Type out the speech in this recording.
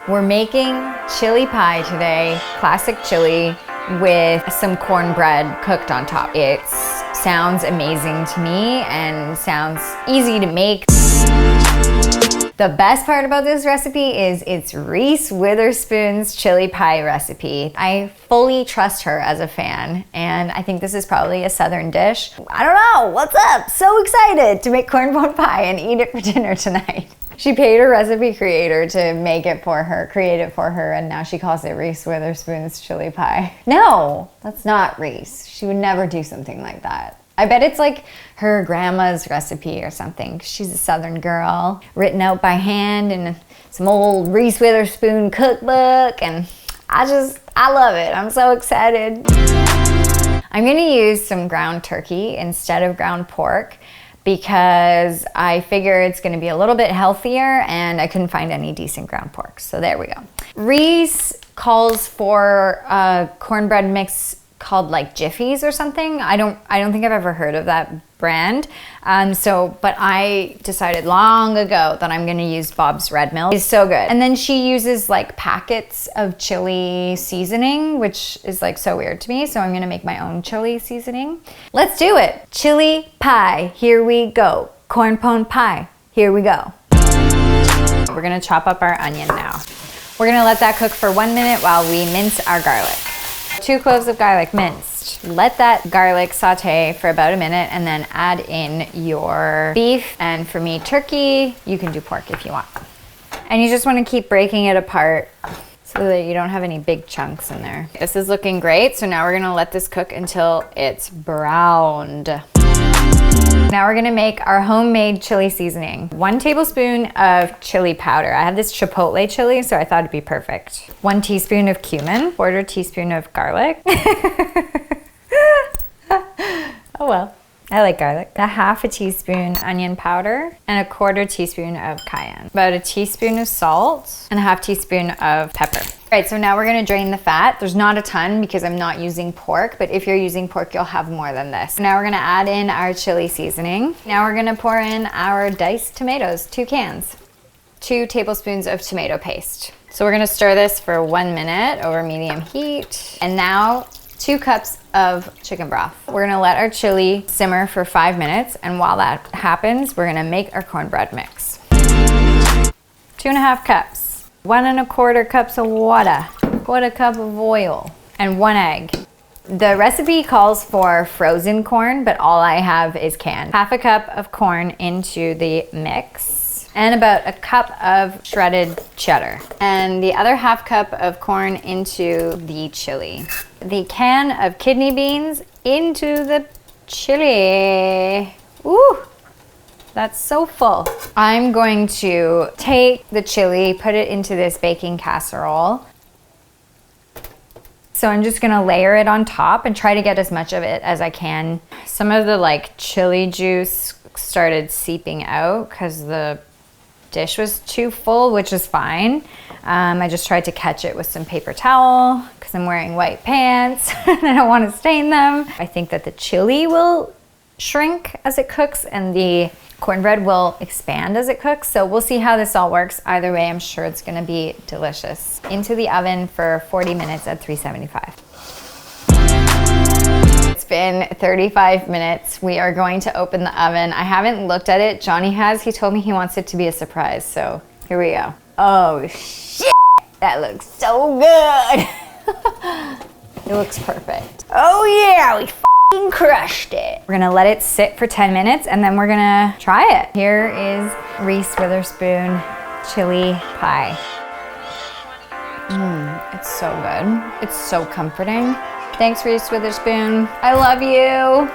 We're making chili pie today, classic chili with some cornbread cooked on top. It sounds amazing to me and sounds easy to make. The best part about this recipe is it's Reese Witherspoon's chili pie recipe. I fully trust her as a fan, and I think this is probably a Southern dish. I don't know, what's up? So excited to make cornbone pie and eat it for dinner tonight. She paid her recipe creator to make it for her, create it for her, and now she calls it Reese Witherspoon's chili pie. No, that's not Reese. She would never do something like that. I bet it's like her grandma's recipe or something. She's a Southern girl, written out by hand in some old Reese Witherspoon cookbook, and I love it. I'm so excited. I'm gonna use some ground turkey instead of ground pork because I figure it's gonna be a little bit healthier and I couldn't find any decent ground pork. So there we go. Reese calls for a cornbread mix called like Jiffy's or something. I don't think I've ever heard of that brand. But I decided long ago that I'm gonna use Bob's Red Mill. It's so good. And then she uses like packets of chili seasoning, which is like so weird to me. So I'm gonna make my own chili seasoning. Let's do it. Chili pie, here we go. Cornbone pie, here we go. We're gonna chop up our onion now. We're gonna let that cook for 1 minute while we mince our garlic. 2 cloves of garlic minced. Let that garlic saute for about a minute and then add in your beef. And for me, turkey. You can do pork if you want. And you just want to keep breaking it apart so that you don't have any big chunks in there. This is looking great. So now we're gonna let this cook until it's browned. Now we're gonna make our homemade chili seasoning. 1 tablespoon of chili powder. I have this chipotle chili, so I thought it'd be perfect. 1 teaspoon of cumin, 1/4 teaspoon of garlic. Oh well, I like garlic. 1/2 teaspoon onion powder and 1/4 teaspoon of cayenne. About 1 teaspoon of salt and 1/2 teaspoon of pepper. All right, so now we're gonna drain the fat. There's not a ton because I'm not using pork, but if you're using pork, you'll have more than this. Now we're gonna add in our chili seasoning. Now we're gonna pour in our diced tomatoes, 2 cans. 2 tablespoons of tomato paste. So we're gonna stir this for 1 minute over medium heat. And now 2 cups of chicken broth. We're gonna let our chili simmer for 5 minutes, and while that happens, we're gonna make our cornbread mix. 2.5 cups. 1 1/4 cups of water, 1/4 cup of oil, and 1 egg. The recipe calls for frozen corn, but all I have is canned. 1/2 cup of corn into the mix, and about 1 cup of shredded cheddar. And the other 1/2 cup of corn into the chili. The can of kidney beans into the chili. Ooh! That's so full. I'm going to take the chili, put it into this baking casserole. So I'm just gonna layer it on top and try to get as much of it as I can. Some of the like chili juice started seeping out because the dish was too full, which is fine. I just tried to catch it with some paper towel because I'm wearing white pants and I don't want to stain them. I think that the chili will shrink as it cooks and the cornbread will expand as it cooks. So we'll see how this all works. Either way, I'm sure it's gonna be delicious. Into the oven for 40 minutes at 375. It's been 35 minutes. We are going to open the oven. I haven't looked at it. Johnny has. He told me he wants it to be a surprise. So here we go. Oh shit, that looks so good. It looks perfect. Oh yeah, we crushed it. We're gonna let it sit for 10 minutes and then we're gonna try it. Here is Reese Witherspoon chili pie. It's so good. It's so comforting. Thanks, Reese Witherspoon. I love you.